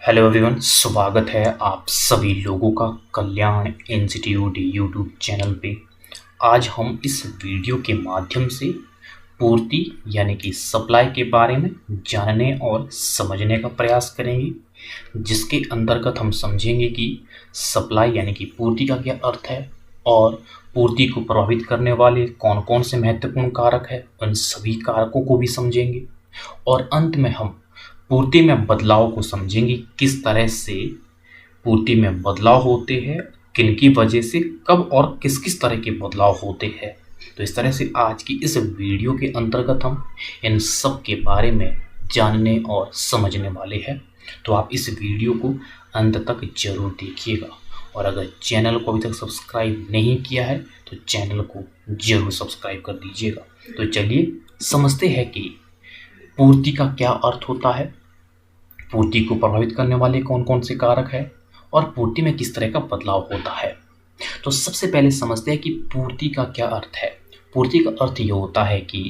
Hello everyone, स्वागत है आप सभी लोगों का कल्याण इंस्टीट्यूट यूट्यूब चैनल पे। आज हम इस वीडियो के माध्यम से पूर्ति यानी कि सप्लाई के बारे में जानने और समझने का प्रयास करेंगे, जिसके अंतर्गत हम समझेंगे कि सप्लाई यानी कि पूर्ति का क्या अर्थ है और पूर्ति को प्रभावित करने वाले कौन कौन से महत्वपूर्ण कारक है, उन सभी कारकों को भी समझेंगे। और अंत में हम पूर्ति में बदलाव को समझेंगे, किस तरह से पूर्ति में बदलाव होते हैं, किनकी वजह से, कब और किस किस तरह के बदलाव होते हैं। तो इस तरह से आज की इस वीडियो के अंतर्गत हम इन सब के बारे में जानने और समझने वाले हैं। तो आप इस वीडियो को अंत तक जरूर देखिएगा, और अगर चैनल को अभी तक सब्सक्राइब नहीं किया है तो चैनल को जरूर सब्सक्राइब कर दीजिएगा। तो चलिए समझते हैं कि पूर्ति का क्या अर्थ होता है, पूर्ति को प्रभावित करने वाले कौन कौन से कारक हैं और पूर्ति में किस तरह का बदलाव होता है। तो सबसे पहले समझते हैं कि पूर्ति का क्या अर्थ है। पूर्ति का अर्थ ये होता है कि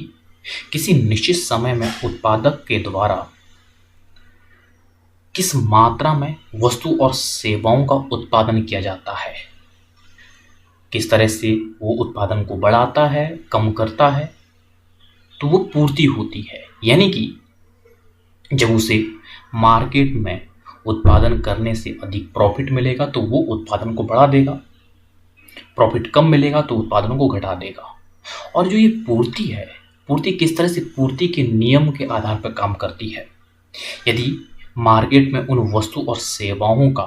किसी निश्चित समय में उत्पादक के द्वारा किस मात्रा में वस्तु और सेवाओं का उत्पादन किया जाता है, किस तरह से वो उत्पादन को बढ़ाता है, कम करता है, तो वो पूर्ति होती है। यानी कि जब उसे मार्केट में उत्पादन करने से अधिक प्रॉफिट मिलेगा तो वो उत्पादन को बढ़ा देगा, प्रॉफिट कम मिलेगा तो उत्पादन को घटा देगा। और जो ये पूर्ति है, पूर्ति किस तरह से पूर्ति के नियम के आधार पर काम करती है। यदि मार्केट में उन वस्तु और सेवाओं का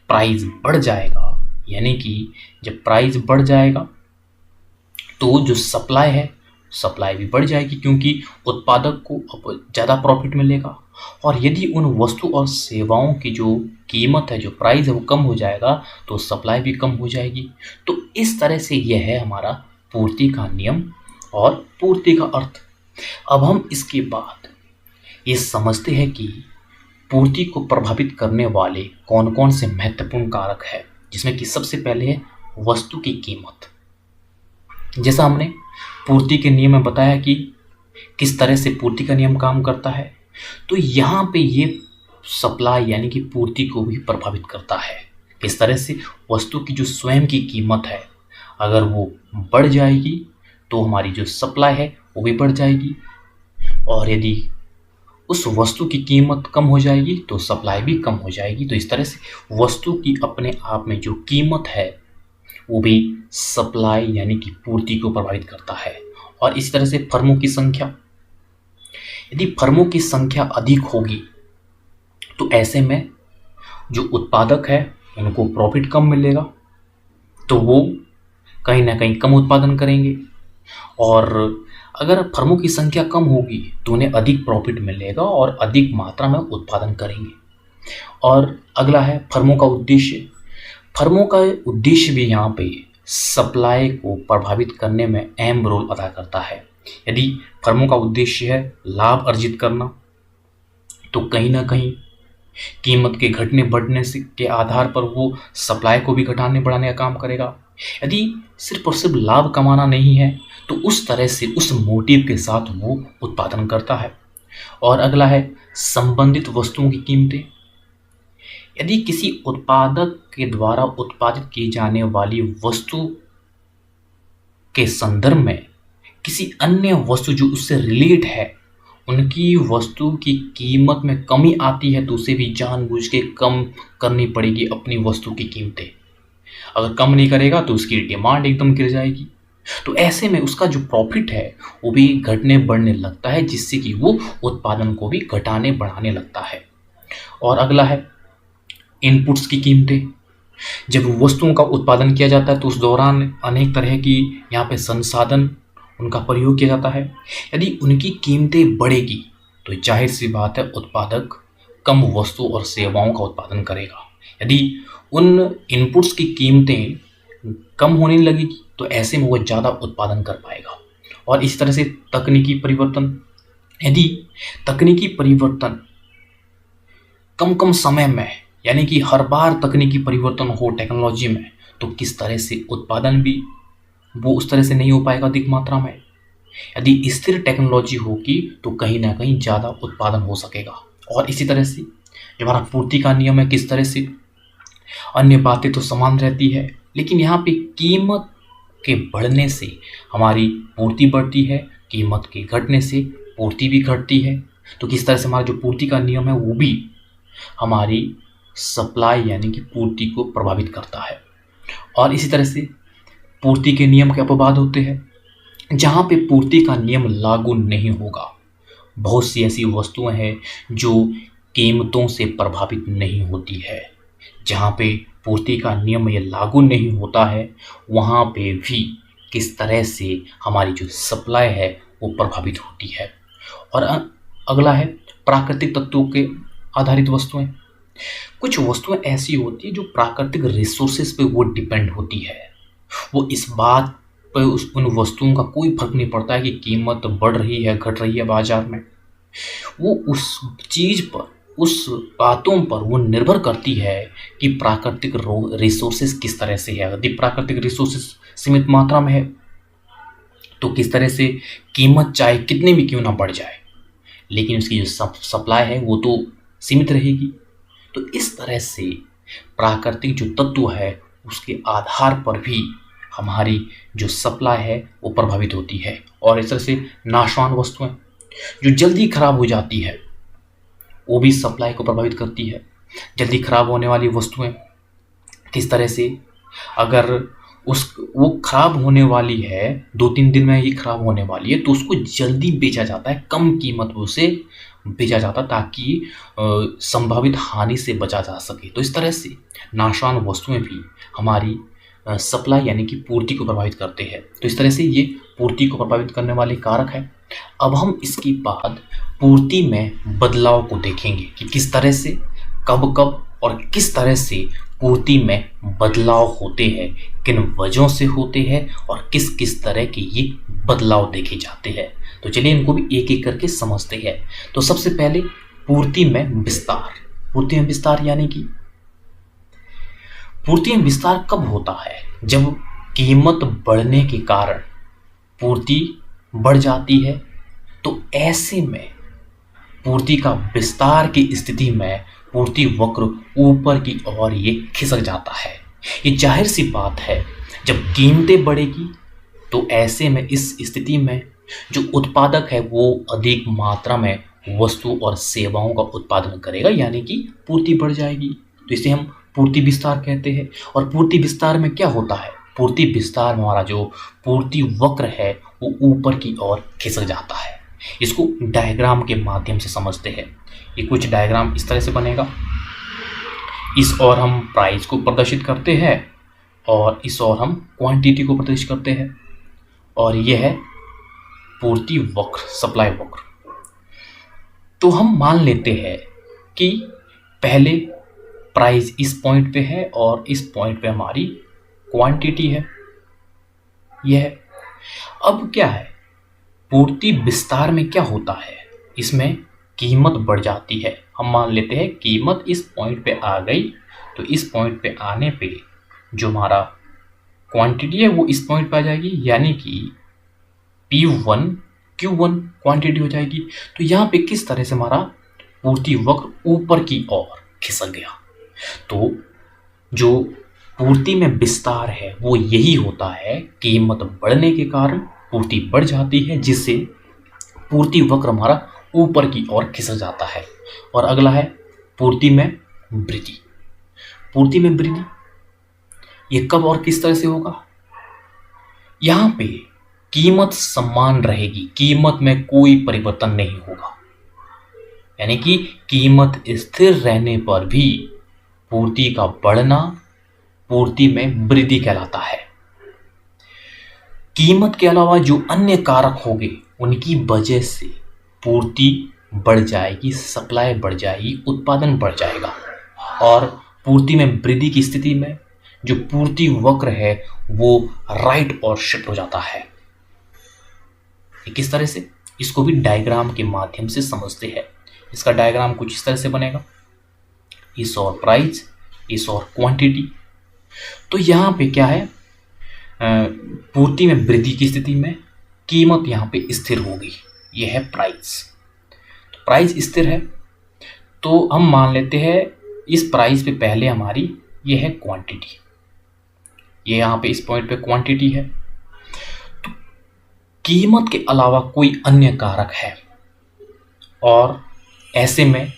प्राइस बढ़ जाएगा, यानी कि जब प्राइस बढ़ जाएगा तो जो सप्लाई है, सप्लाई भी बढ़ जाएगी, क्योंकि उत्पादक को अब ज़्यादा प्रॉफिट मिलेगा। और यदि उन वस्तु और सेवाओं की जो कीमत है, जो प्राइस है, वो कम हो जाएगा तो सप्लाई भी कम हो जाएगी। तो इस तरह से यह है हमारा पूर्ति का नियम और पूर्ति का अर्थ। अब हम इसके बाद ये समझते हैं कि पूर्ति को प्रभावित करने वाले कौन कौन से महत्वपूर्ण कारक है, जिसमें कि सबसे पहले है वस्तु की कीमत। जैसा हमने पूर्ति के नियम में बताया कि किस तरह से पूर्ति का नियम काम करता है, तो यहाँ पे ये सप्लाई यानी कि पूर्ति को भी प्रभावित करता है। किस तरह से वस्तु की जो स्वयं की कीमत है, अगर वो बढ़ जाएगी तो हमारी जो सप्लाई है वो भी बढ़ जाएगी, और यदि उस वस्तु की कीमत कम हो जाएगी तो सप्लाई भी कम हो जाएगी। तो इस तरह से वस्तु की अपने आप में जो कीमत है वो भी सप्लाई यानी कि पूर्ति को प्रभावित करता है। और इस तरह से फर्मों की संख्या, यदि फर्मों की संख्या अधिक होगी तो ऐसे में जो उत्पादक है उनको प्रॉफिट कम मिलेगा, तो वो कहीं ना कहीं कम उत्पादन करेंगे। और अगर फर्मों की संख्या कम होगी तो उन्हें अधिक प्रॉफिट मिलेगा और अधिक मात्रा में उत्पादन करेंगे। और अगला है फर्मों का उद्देश्य। फर्मों का उद्देश्य भी यहाँ पे सप्लाई को प्रभावित करने में अहम रोल अदा करता है। यदि फर्मों का उद्देश्य है लाभ अर्जित करना, तो कहीं ना कहीं कीमत के घटने बढ़ने से के आधार पर वो सप्लाई को भी घटाने बढ़ाने का काम करेगा। यदि सिर्फ और सिर्फ लाभ कमाना नहीं है तो उस तरह से उस मोटिव के साथ वो उत्पादन करता है। और अगला है संबंधित वस्तुओं की कीमतें। यदि किसी उत्पादक के द्वारा उत्पादित की जाने वाली वस्तु के संदर्भ में किसी अन्य वस्तु जो उससे रिलेट है, उनकी वस्तु की कीमत में कमी आती है तो उसे भी जानबूझ के कम करनी पड़ेगी अपनी वस्तु की कीमतें। अगर कम नहीं करेगा तो उसकी डिमांड एकदम गिर जाएगी, तो ऐसे में उसका जो प्रॉफिट है वो भी घटने बढ़ने लगता है, जिससे कि वो उत्पादन को भी घटाने बढ़ाने लगता है। और अगला है इनपुट्स की कीमतें। जब वस्तुओं का उत्पादन किया जाता है तो उस दौरान अनेक तरह की यहाँ पे संसाधन उनका प्रयोग किया जाता है। यदि उनकी कीमतें बढ़ेगी तो जाहिर सी बात है उत्पादक कम वस्तु और सेवाओं का उत्पादन करेगा। यदि उन इनपुट्स की कीमतें कम होने लगेगी तो ऐसे में वो ज़्यादा उत्पादन कर पाएगा। और इस तरह से तकनीकी परिवर्तन। यदि तकनीकी परिवर्तन कम कम समय में, यानी कि हर बार तकनीकी परिवर्तन हो टेक्नोलॉजी में, तो किस तरह से उत्पादन भी वो उस तरह से नहीं हो पाएगा अधिक मात्रा में। यदि स्थिर टेक्नोलॉजी होगी तो कहीं ना कहीं ज़्यादा उत्पादन हो सकेगा। और इसी तरह से जो हमारा पूर्ति का नियम है, किस तरह से अन्य बातें तो समान रहती है, लेकिन यहाँ पे कीमत के बढ़ने से हमारी पूर्ति बढ़ती है, कीमत के घटने से पूर्ति भी घटती है। तो किस तरह से हमारा जो पूर्ति का नियम है वो भी हमारी सप्लाई यानी कि पूर्ति को प्रभावित करता है। और इसी तरह से पूर्ति के नियम के अपवाद होते हैं। जहाँ पे पूर्ति का नियम लागू नहीं होगा, बहुत सी ऐसी वस्तुएं हैं जो कीमतों से प्रभावित नहीं होती है। जहाँ पे पूर्ति का नियम ये लागू नहीं होता है, वहाँ पे भी किस तरह से हमारी जो सप्लाई है वो प्रभावित होती है। और अगला है प्राकृतिक तत्वों के आधारित वस्तुएं। कुछ वस्तुएं ऐसी होती है जो प्राकृतिक रिसोर्सेज पे वो डिपेंड होती है। वो इस बात पर उन वस्तुओं का कोई फर्क नहीं पड़ता है कि कीमत बढ़ रही है घट रही है बाजार में। वो उस चीज़ पर, उस बातों पर वो निर्भर करती है कि प्राकृतिक रिसोर्सेज किस तरह से है। यदि प्राकृतिक रिसोर्सेज सीमित मात्रा में है तो किस तरह से कीमत चाहे कितनी भी क्यों ना बढ़ जाए, लेकिन उसकी जो सप्लाई है वो तो सीमित रहेगी। तो इस तरह से प्राकृतिक जो तत्व है उसके आधार पर भी हमारी जो सप्लाई है वो प्रभावित होती है। और इस तरह से नाशवान वस्तुएं जो जल्दी खराब हो जाती है वो भी सप्लाई को प्रभावित करती है। जल्दी खराब होने वाली वस्तुएं किस तरह से, अगर वो खराब होने वाली है, 2-3 दिन में ही खराब होने वाली है, तो उसको जल्दी बेचा जाता है, कम कीमत से बेचा जाता है ताकि संभावित हानि से बचा जा सके। तो इस तरह से नाशवान वस्तुएं भी हमारी सप्लाई यानी कि पूर्ति को प्रभावित करते हैं। तो इस तरह से ये पूर्ति को प्रभावित करने वाले कारक है। अब हम इसके बाद पूर्ति में बदलाव को देखेंगे कि किस तरह से, कब कब और किस तरह से पूर्ति में बदलाव होते हैं, किन वजहों से होते हैं और किस किस तरह के ये बदलाव देखे जाते हैं। तो चलिए इनको भी एक एक करके समझते हैं। तो सबसे पहले पूर्ति में विस्तार। पूर्ति में विस्तार यानी कि पूर्ति में विस्तार कब होता है? जब कीमत बढ़ने के कारण पूर्ति बढ़ जाती है। तो ऐसे में पूर्ति का विस्तार की स्थिति में पूर्ति वक्र ऊपर की ओर ये खिसक जाता है। ये जाहिर सी बात है, जब कीमतें बढ़ेगी तो ऐसे में इस स्थिति में जो उत्पादक है वो अधिक मात्रा में वस्तु और सेवाओं का उत्पादन करेगा, यानी कि पूर्ति बढ़ जाएगी। तो इसे हम पूर्ति विस्तार कहते हैं। और पूर्ति विस्तार में क्या होता है? पूर्ति विस्तार में हमारा जो पूर्ति वक्र है वो ऊपर की ओर खिसक जाता है। इसको डायग्राम के माध्यम से समझते हैं। ये कुछ डायग्राम इस तरह से बनेगा। इस ओर हम प्राइस को प्रदर्शित करते हैं और इस ओर हम क्वांटिटी को प्रदर्शित करते हैं। और यह है पूर्ति वक्र, सप्लाई वक्र। तो हम मान लेते हैं कि पहले प्राइस इस पॉइंट पे है और इस पॉइंट पे हमारी क्वांटिटी है। यह अब क्या है, पूर्ति विस्तार में क्या होता है, इसमें कीमत बढ़ जाती है। हम मान लेते हैं कीमत इस पॉइंट पे आ गई, तो इस पॉइंट पे आने पे जो हमारा क्वांटिटी है वो इस पॉइंट पे आ जाएगी, यानी कि P1 Q1 क्वांटिटी हो जाएगी। तो यहाँ पे किस तरह से हमारा पूर्ति वक्र ऊपर की ओर खिसक गया। तो जो पूर्ति में विस्तार है वो यही होता है, कीमत बढ़ने के कारण पूर्ति बढ़ जाती है, जिससे पूर्ति वक्र हमारा ऊपर की ओर खिसक जाता है। और अगला है पूर्ति में वृद्धि। पूर्ति में वृद्धि ये कब और किस तरह से होगा? यहाँ पे कीमत समान रहेगी, कीमत में कोई परिवर्तन नहीं होगा, यानी कि कीमत स्थिर रहने पर भी पूर्ति का बढ़ना पूर्ति में वृद्धि कहलाता है। कीमत के अलावा जो अन्य कारक होंगे उनकी वजह से पूर्ति बढ़ जाएगी, सप्लाई बढ़ जाएगी, उत्पादन बढ़ जाएगा। और पूर्ति में वृद्धि की स्थिति में जो पूर्ति वक्र है वो राइट और शिफ्ट हो जाता है। किस तरह से, इसको भी डायग्राम के माध्यम से समझते हैं। इसका डायग्राम कुछ इस तरह से बनेगा। इस और प्राइस, इस और क्वांटिटी। तो यहाँ पे क्या है, पूर्ति में वृद्धि की स्थिति में कीमत यहाँ पे स्थिर होगी। यह है प्राइस। तो प्राइस स्थिर है तो हम मान लेते हैं इस प्राइस पे पहले हमारी ये है क्वांटिटी, ये यहाँ पे इस पॉइंट पे क्वांटिटी है। तो कीमत के अलावा कोई अन्य कारक है और ऐसे में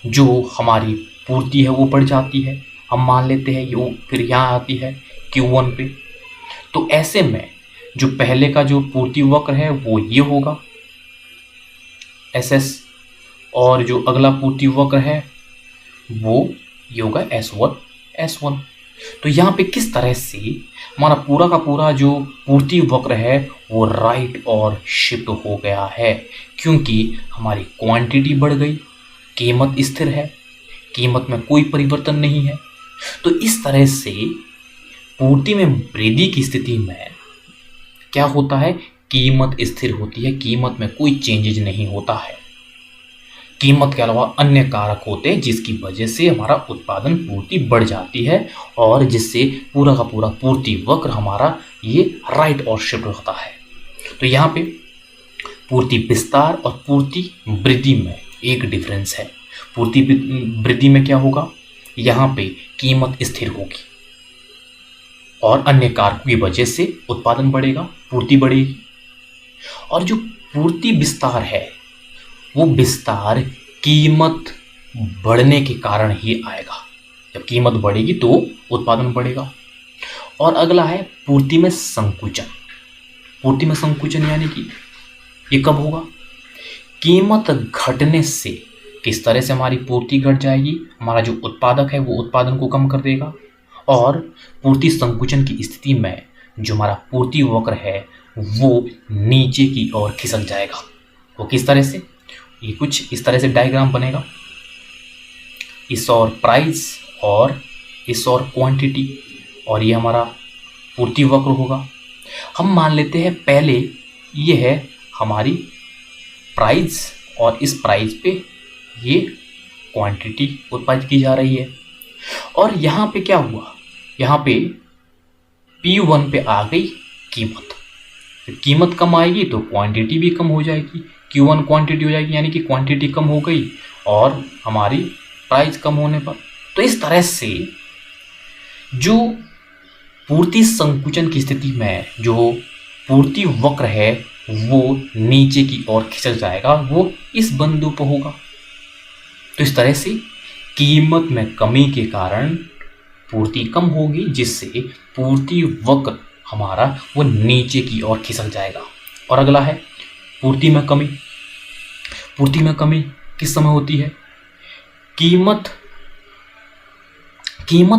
जो हमारी पूर्ति है वो बढ़ जाती है। हम मान लेते हैं ये फिर यहाँ आती है Q1 पे। तो ऐसे में जो पहले का जो पूर्ति वक्र है वो ये होगा SS, और जो अगला पूर्ति वक्र है वो ये होगा S1। तो यहाँ पे किस तरह से हमारा पूरा का पूरा जो पूर्ति वक्र है वो राइट और शिफ्ट हो गया है, क्योंकि हमारी क्वांटिटी बढ़ गई, कीमत स्थिर है, कीमत में कोई परिवर्तन नहीं है। तो इस तरह से पूर्ति में वृद्धि की स्थिति में क्या होता है, कीमत स्थिर होती है, कीमत में कोई चेंजेज नहीं होता है। कीमत के अलावा अन्य कारक होते हैं जिसकी वजह से हमारा उत्पादन पूर्ति बढ़ जाती है और जिससे पूरा का पूरा पूर्ति वक्र हमारा ये राइट और शिफ्ट होता है। तो यहाँ पे पूर्ति विस्तार और पूर्ति वृद्धि में एक डिफरेंस है। पूर्ति वृद्धि में क्या होगा, यहाँ पे कीमत स्थिर होगी और अन्य कारकों की वजह से उत्पादन बढ़ेगा, पूर्ति बढ़ेगी। और जो पूर्ति विस्तार है वो विस्तार कीमत बढ़ने के कारण ही आएगा। जब कीमत बढ़ेगी तो उत्पादन बढ़ेगा। और अगला है पूर्ति में संकुचन। पूर्ति में संकुचन यानी कि ये कब होगा, कीमत घटने से किस तरह से हमारी पूर्ति घट जाएगी, हमारा जो उत्पादक है वो उत्पादन को कम कर देगा। और पूर्ति संकुचन की स्थिति में जो हमारा पूर्ति वक्र है वो नीचे की ओर खिसक जाएगा। वो किस तरह से, ये कुछ इस तरह से डायग्राम बनेगा, इस और प्राइस और इस और क्वांटिटी, और ये हमारा पूर्ति वक्र होगा। हम मान लेते हैं पहले ये है हमारी प्राइस और इस प्राइस पे ये क्वांटिटी उत्पादित की जा रही है। और यहाँ पे क्या हुआ, यहाँ पे P1 पे आ गई कीमत। तो कीमत कम आएगी तो क्वांटिटी भी कम हो जाएगी, Q1 क्वांटिटी हो जाएगी, यानी कि क्वांटिटी कम हो गई और हमारी प्राइस कम होने पर। तो इस तरह से जो पूर्ति संकुचन की स्थिति में जो पूर्ति वक्र है वो नीचे की ओर खिसक जाएगा, वो इस बिंदु पर होगा। तो इस तरह से कीमत में कमी के कारण पूर्ति कम होगी, जिससे पूर्ति वक्र हमारा वो नीचे की ओर खिसक जाएगा। और अगला है पूर्ति में कमी। पूर्ति में कमी किस समय होती है, कीमत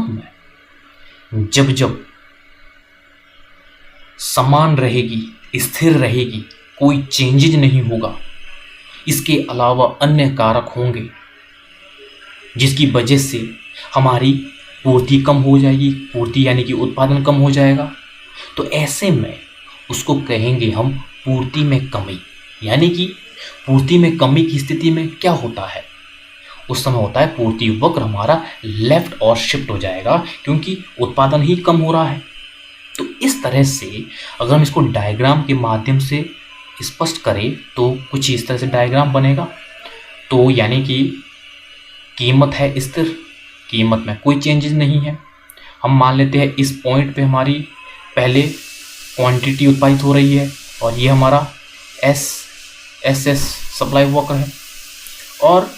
में जब जब समान रहेगी, स्थिर रहेगी, कोई चेंजेज नहीं होगा, इसके अलावा अन्य कारक होंगे जिसकी वजह से हमारी पूर्ति कम हो जाएगी, पूर्ति यानी कि उत्पादन कम हो जाएगा। तो ऐसे में उसको कहेंगे हम पूर्ति में कमी। यानी कि पूर्ति में कमी की स्थिति में क्या होता है, उस समय होता है पूर्ति वक्र हमारा लेफ्ट और शिफ्ट हो जाएगा, क्योंकि उत्पादन ही कम हो रहा है। तो इस तरह से अगर हम इसको डायग्राम के माध्यम से स्पष्ट करें तो कुछ इस तरह से डायग्राम बनेगा। तो यानी कि कीमत है स्थिर, कीमत में कोई चेंजेस नहीं है। हम मान लेते हैं इस पॉइंट पे हमारी पहले क्वांटिटी उत्पादित हो रही है और ये हमारा SS सप्लाई वक्र है, और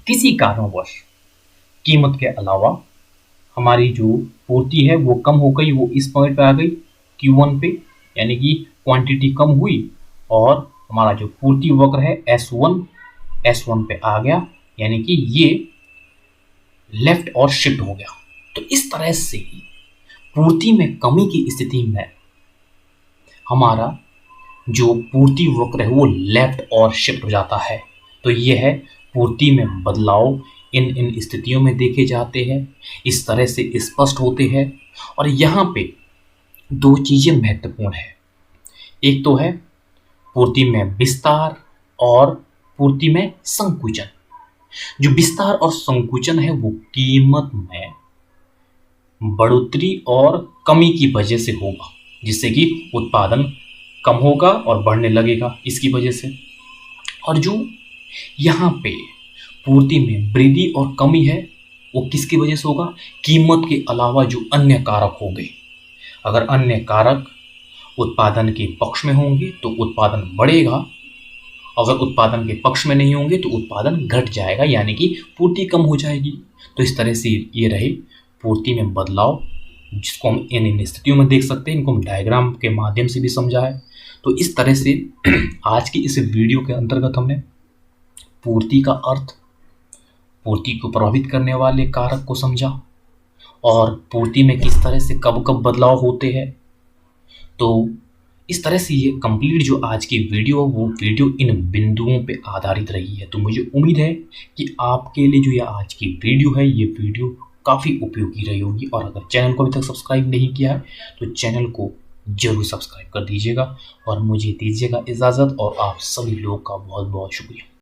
किसी कारणवश कीमत के अलावा हमारी जो पूर्ति है वो कम हो गई, वो इस पॉइंट पे आ गई Q1 पे, यानी कि क्वांटिटी कम हुई और हमारा जो पूर्ति वक्र है S1 पे आ गया, यानी कि ये लेफ्ट और शिफ्ट हो गया। तो इस तरह से पूर्ति में कमी की स्थिति में हमारा जो पूर्ति वक्र है वो लेफ्ट और शिफ्ट हो जाता है। तो ये है पूर्ति में बदलाव इन स्थितियों में देखे जाते हैं, इस तरह से स्पष्ट होते हैं। और यहाँ पे दो चीज़ें महत्वपूर्ण है, एक तो है पूर्ति में विस्तार और पूर्ति में संकुचन। जो विस्तार और संकुचन है वो कीमत में बढ़ोतरी और कमी की वजह से होगा, जिससे कि उत्पादन कम होगा और बढ़ने लगेगा इसकी वजह से। और जो यहाँ पे पूर्ति में वृद्धि और कमी है वो किसकी वजह से होगा? कीमत के अलावा जो अन्य कारक होंगे। अगर अन्य कारक उत्पादन के पक्ष में होंगे तो उत्पादन बढ़ेगा, अगर उत्पादन के पक्ष में नहीं होंगे तो उत्पादन घट जाएगा, यानी कि पूर्ति कम हो जाएगी। तो इस तरह से ये रहे पूर्ति में बदलाव, जिसको हम इन स्थितियों में देख सकते हैं। इनको हम डायग्राम के माध्यम से भी समझा है। तो इस तरह से आज की इस वीडियो के अंतर्गत हमने पूर्ति का अर्थ, पूर्ति को प्रभावित करने वाले कारक को समझा और पूर्ति में किस तरह से कब कब बदलाव होते हैं। तो इस तरह से ये कंप्लीट जो आज की वीडियो वो वीडियो इन बिंदुओं पे आधारित रही है। तो मुझे उम्मीद है कि आपके लिए जो ये आज की वीडियो है ये वीडियो काफ़ी उपयोगी रही होगी। और अगर चैनल को अभी तक सब्सक्राइब नहीं किया है तो चैनल को जरूर सब्सक्राइब कर दीजिएगा और मुझे दीजिएगा इजाज़त। और आप सभी लोग का बहुत बहुत शुक्रिया।